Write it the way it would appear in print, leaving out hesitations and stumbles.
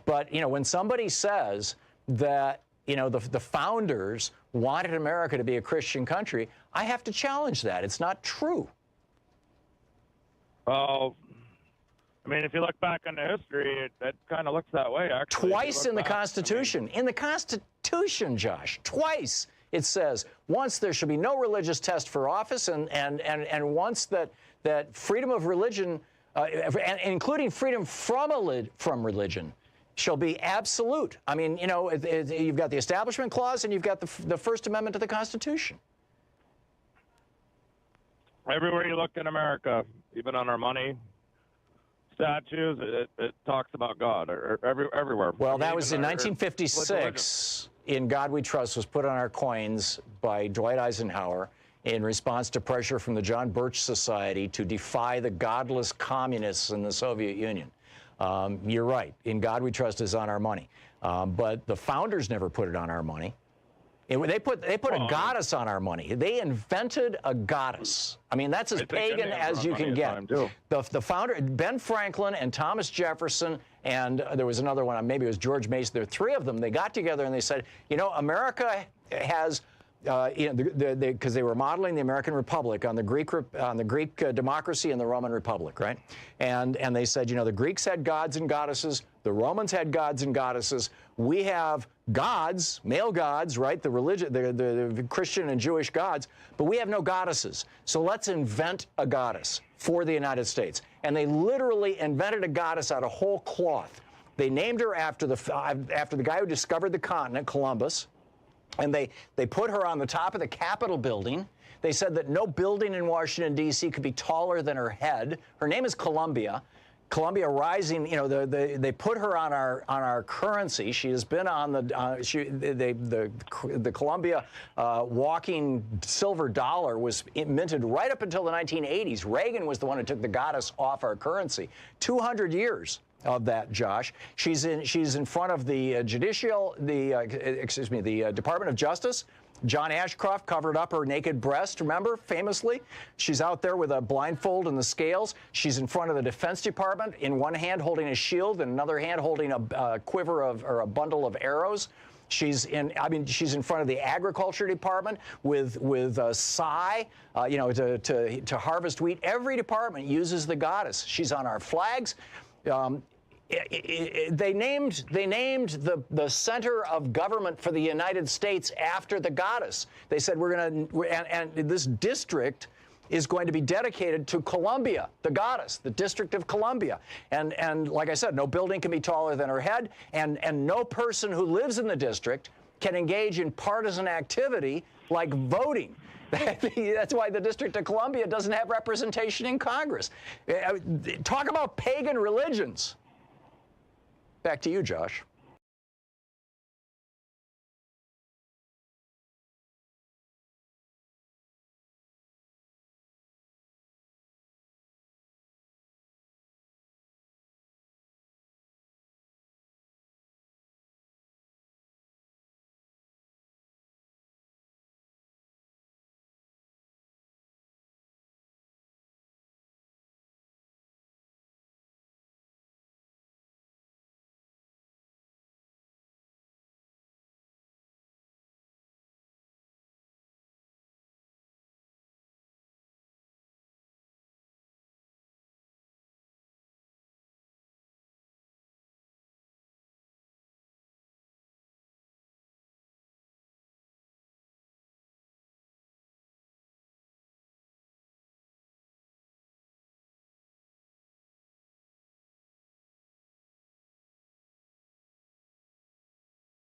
But, when somebody says that, the founders wanted America to be a Christian country, I have to challenge that. It's not true. Well, I mean, if you look back on the history, it kind of looks that way, actually. Twice in the Constitution. In the Constitution, Josh, twice it says once there should be no religious test for office, and once that freedom of religion, including freedom from religion, shall be absolute. I mean, you've got the Establishment Clause and you've got the First Amendment to the Constitution. Everywhere you look in America, even on our money, statues, it talks about God or everywhere. Well, that was in 1956. In God We Trust was put on our coins by Dwight Eisenhower in response to pressure from the John Birch Society to defy the godless communists in the Soviet Union. You're right. In God We Trust is on our money. But the founders never put it on our money. They put a goddess on our money. They invented a goddess. I mean, that's as pagan as you can get. The founder, Ben Franklin and Thomas Jefferson, and there was another one, maybe it was George Mason. There were three of them. They got together and they said, America has, because they were modeling the American Republic on the Greek democracy and the Roman Republic, right? And they said, the Greeks had gods and goddesses, the Romans had gods and goddesses. We have gods, male gods, right? The religion, the Christian and Jewish gods, but we have no goddesses. So let's invent a goddess for the United States. And they literally invented a goddess out of whole cloth. They named her after the guy who discovered the continent, Columbus. And they put her on the top of the Capitol building. They said that no building in Washington, D.C. could be taller than her head. Her name is Columbia. Columbia Rising, they put her on our currency. She has been on the Columbia walking silver dollar was minted right up until the 1980s. Reagan was the one who took the goddess off our currency. 200 years of that, Josh. She's in front of the the Department of Justice. John Ashcroft covered up her naked breast, remember, famously. She's out there with a blindfold and the scales. She's in front of the Defense Department, in one hand holding a shield, and another hand holding a quiver or a bundle of arrows. She's in front of the Agriculture Department with scythe, to harvest wheat. Every department uses the goddess. She's on our flags. They named the center of government for the United States after the goddess. They said and this district is going to be dedicated to Columbia, the goddess, the District of Columbia. And like I said, no building can be taller than her head, and no person who lives in the district can engage in partisan activity like voting. That's why the District of Columbia doesn't have representation in Congress. Talk about pagan religions. Back to you, Josh.